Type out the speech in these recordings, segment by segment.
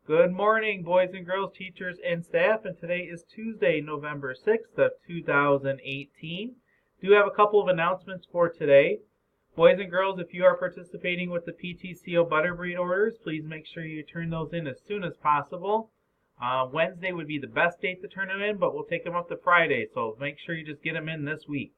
Good morning, boys and girls, teachers, and staff, and today is Tuesday, November 6th of 2018. Do have a couple of announcements for today. Boys and girls, if you are participating with the PTCO Butterbreed orders, please make sure you turn those in as soon as possible. Wednesday would be the best date to turn them in, but we'll take them up to Friday, so make sure you just get them in this week.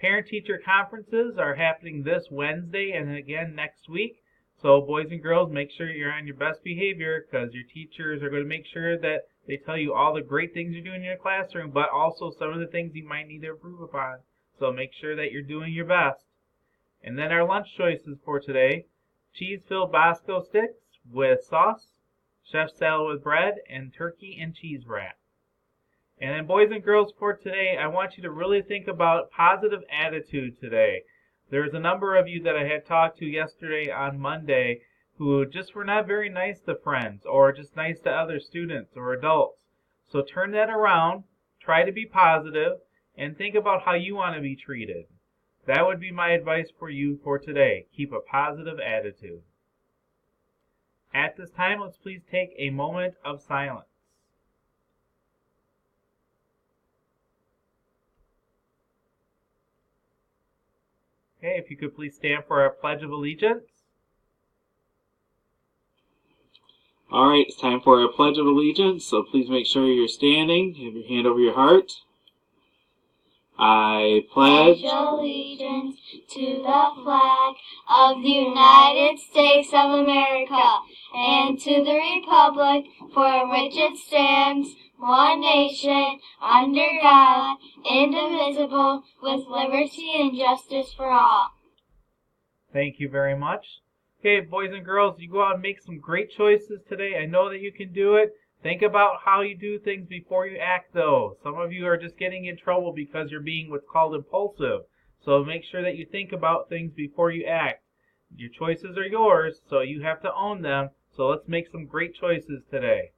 Parent-teacher conferences are happening this Wednesday and again next week. So boys and girls, make sure you're on your best behavior because your teachers are going to make sure that they tell you all the great things you're doing in your classroom, but also some of the things you might need to improve upon. So make sure that you're doing your best. And then our lunch choices for today: cheese-filled Bosco sticks with sauce, chef salad with bread, and turkey and cheese wrap. And then boys and girls, for today, I want you to really think about positive attitude today. There's a number of you that I had talked to yesterday on Monday who just were not very nice to friends or just nice to other students or adults. So turn that around, try to be positive, and think about how you want to be treated. That would be my advice for you for today. Keep a positive attitude. At this time, let's please take a moment of silence. Okay, if you could please stand for our Pledge of Allegiance. All right, it's time for our Pledge of Allegiance, so please make sure you're standing. Have your hand over your heart. I pledge allegiance to the flag of the United States of America and to the republic for which it stands, one nation, under God, indivisible, with liberty and justice for all. Thank you very much. Okay, boys and girls, you go out and make some great choices today. I know that you can do it. Think about how you do things before you act, though. Some of you are just getting in trouble because you're being what's called impulsive. So make sure that you think about things before you act. Your choices are yours, so you have to own them. So let's make some great choices today.